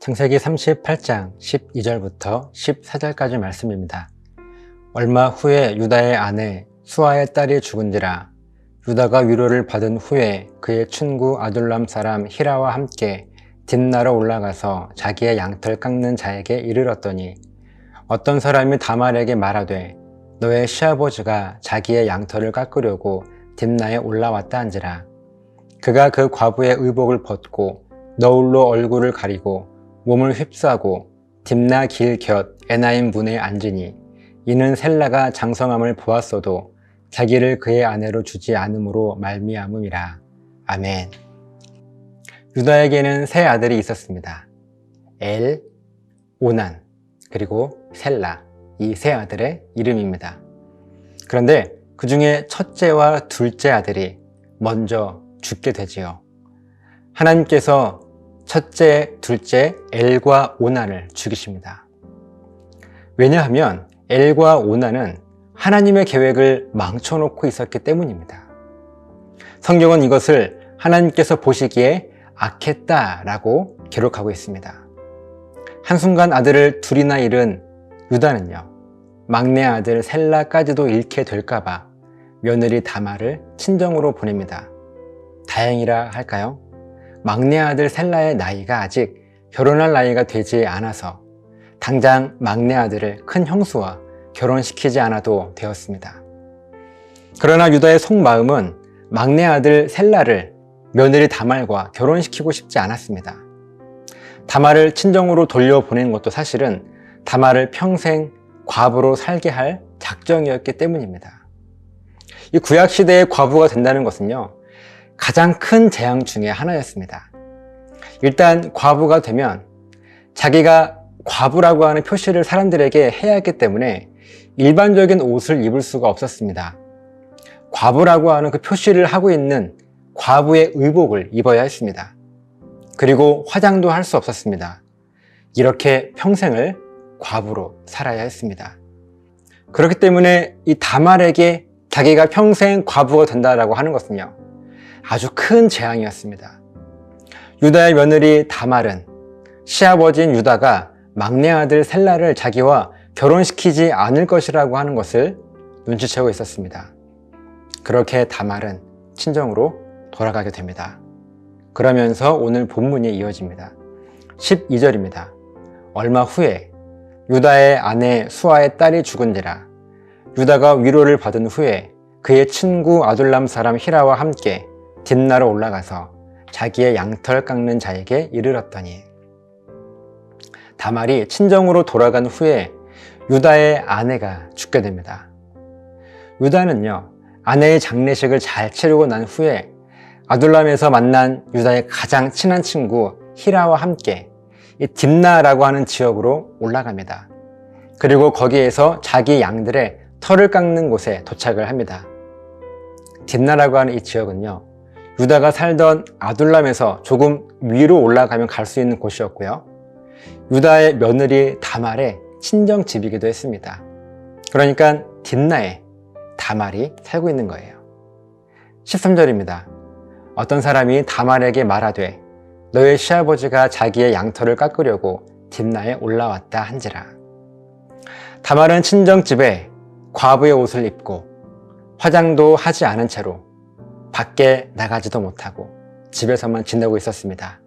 창세기 38장 12절부터 14절까지 말씀입니다. 얼마 후에 유다의 아내 수아의 딸이 죽은지라. 유다가 위로를 받은 후에 그의 친구 아둘람 사람 히라와 함께 딥나로 올라가서 자기의 양털 깎는 자에게 이르렀더니 어떤 사람이 다말에게 말하되 너의 시아버지가 자기의 양털을 깎으려고 딥나에 올라왔다 한지라. 그가 그 과부의 의복을 벗고 너울로 얼굴을 가리고 몸을 휩싸고 딥나 길 곁 에나임 문에 앉으니 이는 셀라가 장성함을 보았어도 자기를 그의 아내로 주지 않음으로 말미암음이라. 아멘. 유다에게는 세 아들이 있었습니다. 엘, 오난, 그리고 셀라, 이 세 아들의 이름입니다. 그런데 그 중에 첫째와 둘째 아들이 먼저 죽게 되지요. 하나님께서 첫째, 둘째 엘과 오난을 죽이십니다. 왜냐하면 엘과 오난은 하나님의 계획을 망쳐놓고 있었기 때문입니다. 성경은 이것을 하나님께서 보시기에 악했다라고 기록하고 있습니다. 한순간 아들을 둘이나 잃은 유다는요, 막내 아들 셀라까지도 잃게 될까봐 며느리 다말을 친정으로 보냅니다. 다행이라 할까요? 막내 아들 셀라의 나이가 아직 결혼할 나이가 되지 않아서 당장 막내 아들을 큰 형수와 결혼시키지 않아도 되었습니다. 그러나 유다의 속마음은 막내 아들 셀라를 며느리 다말과 결혼시키고 싶지 않았습니다. 다말을 친정으로 돌려보내는 것도 사실은 다말을 평생 과부로 살게 할 작정이었기 때문입니다. 이 구약시대의 과부가 된다는 것은요, 가장 큰 재앙 중에 하나였습니다. 일단 과부가 되면 자기가 과부라고 하는 표시를 사람들에게 해야 했기 때문에 일반적인 옷을 입을 수가 없었습니다. 과부라고 하는 그 표시를 하고 있는 과부의 의복을 입어야 했습니다. 그리고 화장도 할 수 없었습니다. 이렇게 평생을 과부로 살아야 했습니다. 그렇기 때문에 이 다말에게 자기가 평생 과부가 된다라고 하는 것은요, 아주 큰 재앙이었습니다. 유다의 며느리 다말은 시아버지인 유다가 막내 아들 셀라를 자기와 결혼시키지 않을 것이라고 하는 것을 눈치채고 있었습니다. 그렇게 다말은 친정으로 돌아가게 됩니다. 그러면서 오늘 본문이 이어집니다. 12절입니다. 얼마 후에 유다의 아내 수아의 딸이 죽은지라. 유다가 위로를 받은 후에 그의 친구 아둘람 사람 히라와 함께 딥나로 올라가서 자기의 양털 깎는 자에게 이르렀더니. 다말이 친정으로 돌아간 후에 유다의 아내가 죽게 됩니다. 유다는요, 아내의 장례식을 잘 치르고 난 후에 아둘람에서 만난 유다의 가장 친한 친구 히라와 함께 이 딥나라고 하는 지역으로 올라갑니다. 그리고 거기에서 자기 양들의 털을 깎는 곳에 도착을 합니다. 딥나라고 하는 이 지역은요, 유다가 살던 아둘람에서 조금 위로 올라가면 갈 수 있는 곳이었고요, 유다의 며느리 다말의 친정집이기도 했습니다. 그러니까 딥나에 다말이 살고 있는 거예요. 13절입니다. 어떤 사람이 다말에게 말하되 너의 시아버지가 자기의 양털을 깎으려고 딥나에 올라왔다 한지라. 다말은 친정집에 과부의 옷을 입고 화장도 하지 않은 채로 밖에 나가지도 못하고 집에서만 지내고 있었습니다.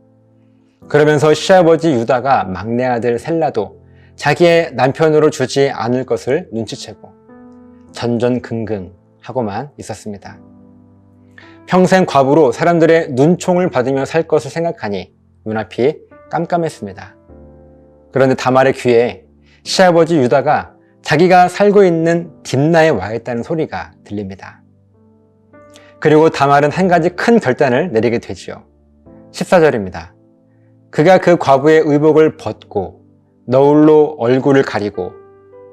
그러면서 시아버지 유다가 막내 아들 셀라도 자기의 남편으로 주지 않을 것을 눈치채고 전전긍긍하고만 있었습니다. 평생 과부로 사람들의 눈총을 받으며 살 것을 생각하니 눈앞이 깜깜했습니다. 그런데 다말의 귀에 시아버지 유다가 자기가 살고 있는 딥나에 와 있다는 소리가 들립니다. 그리고 다말은 한 가지 큰 결단을 내리게 되지요. 14절입니다. 그가 그 과부의 의복을 벗고 너울로 얼굴을 가리고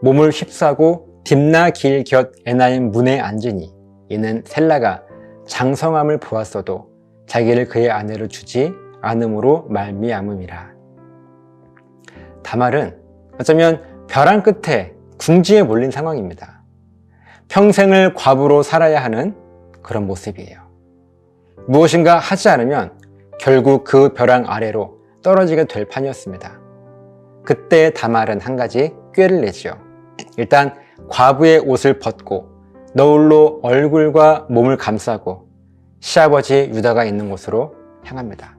몸을 휩싸고 딥나 길 곁 에나임 문에 앉으니 이는 셀라가 장성함을 보았어도 자기를 그의 아내로 주지 않음으로 말미암음이라. 다말은 어쩌면 벼랑 끝에 궁지에 몰린 상황입니다. 평생을 과부로 살아야 하는 그런 모습이에요. 무엇인가 하지 않으면 결국 그 벼랑 아래로 떨어지게 될 판이었습니다. 그때 다말은 한 가지 꾀를 내지요. 일단 과부의 옷을 벗고 너울로 얼굴과 몸을 감싸고 시아버지 유다가 있는 곳으로 향합니다.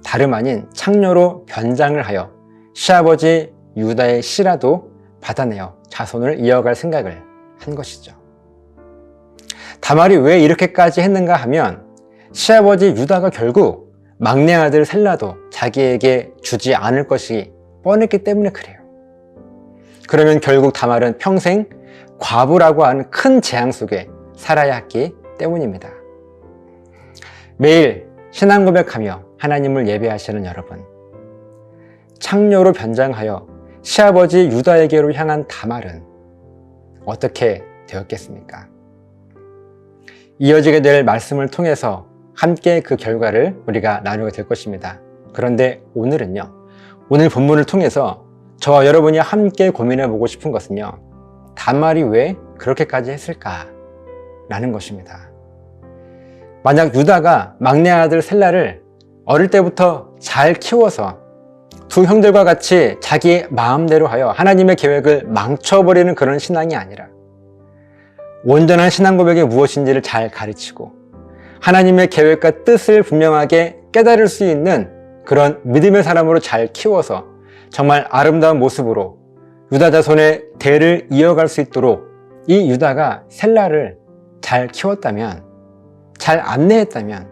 다름 아닌 창녀로 변장을 하여 시아버지 유다의 씨라도 받아내어 자손을 이어갈 생각을 한 것이죠. 다말이 왜 이렇게까지 했는가 하면 시아버지 유다가 결국 막내 아들 셀라도 자기에게 주지 않을 것이 뻔했기 때문에 그래요. 그러면 결국 다말은 평생 과부라고 하는 큰 재앙 속에 살아야 했기 때문입니다. 매일 신앙 고백하며 하나님을 예배하시는 여러분, 창녀로 변장하여 시아버지 유다에게로 향한 다말은 어떻게 되었겠습니까? 이어지게 될 말씀을 통해서 함께 그 결과를 우리가 나누게 될 것입니다. 그런데 오늘은요, 오늘 본문을 통해서 저와 여러분이 함께 고민해 보고 싶은 것은요, 다말이 왜 그렇게까지 했을까? 라는 것입니다. 만약 유다가 막내 아들 셀라를 어릴 때부터 잘 키워서 두 형들과 같이 자기 마음대로 하여 하나님의 계획을 망쳐버리는 그런 신앙이 아니라 온전한 신앙 고백이 무엇인지를 잘 가르치고 하나님의 계획과 뜻을 분명하게 깨달을 수 있는 그런 믿음의 사람으로 잘 키워서 정말 아름다운 모습으로 유다 자손의 대를 이어갈 수 있도록 이 유다가 셀라를 잘 키웠다면, 잘 안내했다면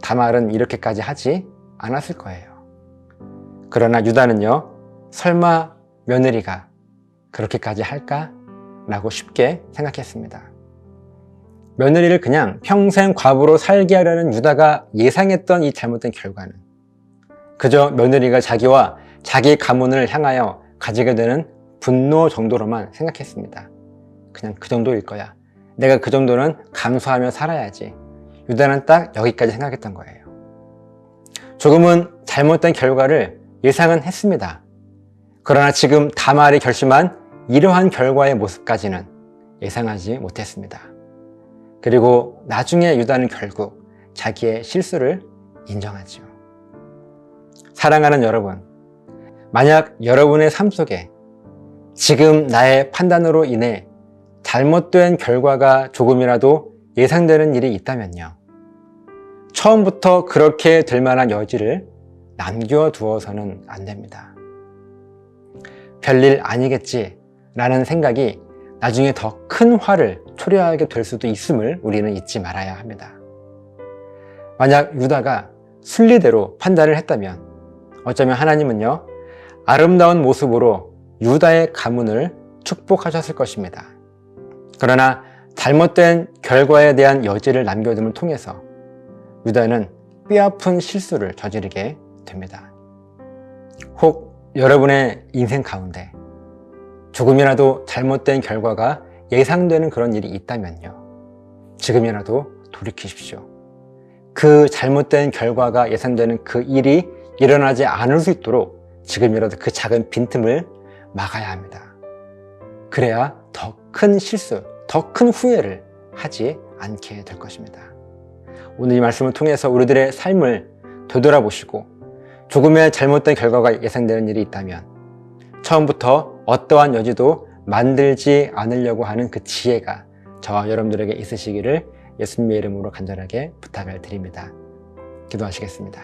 다말은 이렇게까지 하지 않았을 거예요. 그러나 유다는요, 설마 며느리가 그렇게까지 할까? 라고 쉽게 생각했습니다. 며느리를 그냥 평생 과부로 살게 하려는 유다가 예상했던 이 잘못된 결과는 그저 며느리가 자기와 자기 가문을 향하여 가지게 되는 분노 정도로만 생각했습니다. 그냥 그 정도일 거야. 내가 그 정도는 감수하며 살아야지. 유다는 딱 여기까지 생각했던 거예요. 조금은 잘못된 결과를 예상은 했습니다. 그러나 지금 다말이 결심한 이러한 결과의 모습까지는 예상하지 못했습니다. 그리고 나중에 유다는 결국 자기의 실수를 인정하죠. 사랑하는 여러분, 만약 여러분의 삶 속에 지금 나의 판단으로 인해 잘못된 결과가 조금이라도 예상되는 일이 있다면요, 처음부터 그렇게 될 만한 여지를 남겨두어서는 안 됩니다. 별일 아니겠지 라는 생각이 나중에 더 큰 화를 초래하게 될 수도 있음을 우리는 잊지 말아야 합니다. 만약 유다가 순리대로 판단을 했다면 어쩌면 하나님은요, 아름다운 모습으로 유다의 가문을 축복하셨을 것입니다. 그러나 잘못된 결과에 대한 여지를 남겨둠을 통해서 유다는 뼈아픈 실수를 저지르게 됩니다. 혹 여러분의 인생 가운데 조금이라도 잘못된 결과가 예상되는 그런 일이 있다면요, 지금이라도 돌이키십시오. 그 잘못된 결과가 예상되는 그 일이 일어나지 않을 수 있도록 지금이라도 그 작은 빈틈을 막아야 합니다. 그래야 더 큰 실수, 더 큰 후회를 하지 않게 될 것입니다. 오늘 이 말씀을 통해서 우리들의 삶을 되돌아보시고 조금의 잘못된 결과가 예상되는 일이 있다면 처음부터 어떠한 여지도 만들지 않으려고 하는 그 지혜가 저와 여러분들에게 있으시기를 예수님의 이름으로 간절하게 부탁을 드립니다. 기도하시겠습니다.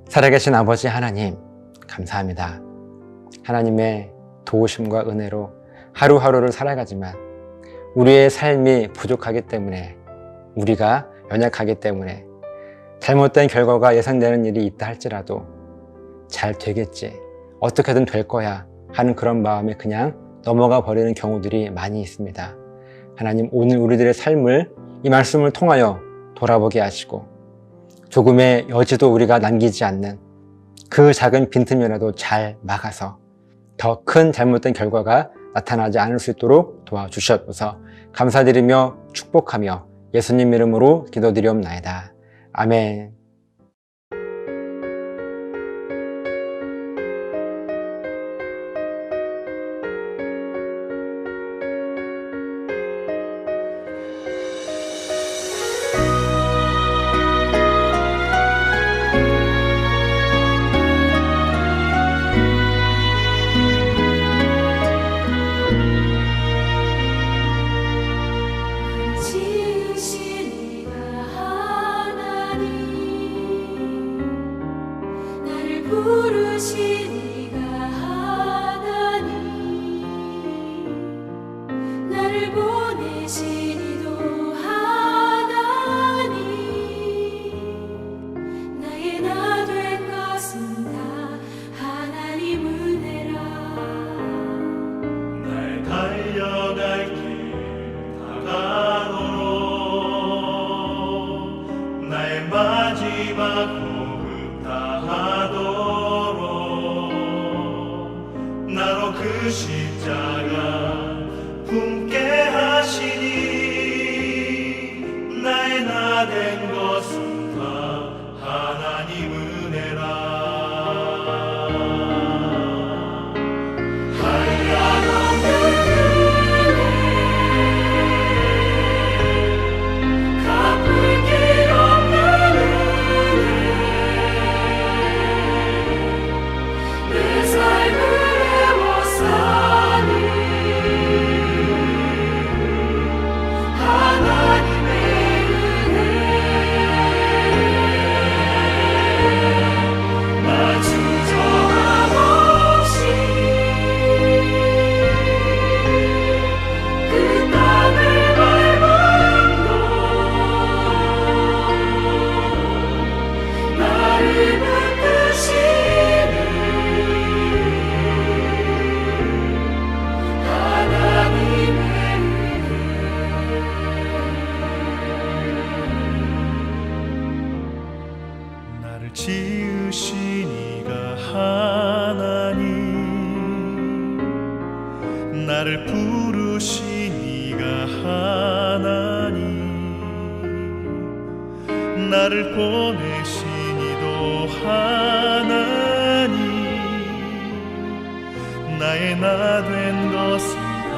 살아계신 아버지 하나님, 감사합니다. 하나님의 도우심과 은혜로 하루하루를 살아가지만 우리의 삶이 부족하기 때문에, 우리가 연약하기 때문에 잘못된 결과가 예상되는 일이 있다 할지라도 잘 되겠지, 어떻게든 될 거야 하는 그런 마음에 그냥 넘어가 버리는 경우들이 많이 있습니다. 하나님, 오늘 우리들의 삶을 이 말씀을 통하여 돌아보게 하시고 조금의 여지도 우리가 남기지 않는 그 작은 빈틈이라도 잘 막아서 더 큰 잘못된 결과가 나타나지 않을 수 있도록 도와주시옵소서. 감사드리며 축복하며 예수님 이름으로 기도드리옵나이다. 아멘. 나를 보내신 이도 하나님 나의 나 된 것은 다 하나님 은혜라 날 달려갈 길 다가도록 나의 마지막 호흡 다하도록 나로 그 십자가 품게 하시니 나의 나 된 것은 다 하나님 은혜라 한량없는 은혜 갚을 길 없는 은혜 내 삶을 애워싸니 하나님의 은혜 나 주저함 없이 그 땅을 밟음도 나를 붙드시는 하나님의 나를 지으신 이가 하나님 나를 부르신 이가 하나님 나를 보내신 이도 하나님 나의 나 된 것은 다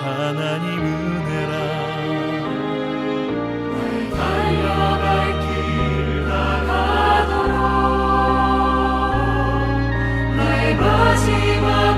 하나님 은혜라 달려갈 길 다가도록 나의 마지막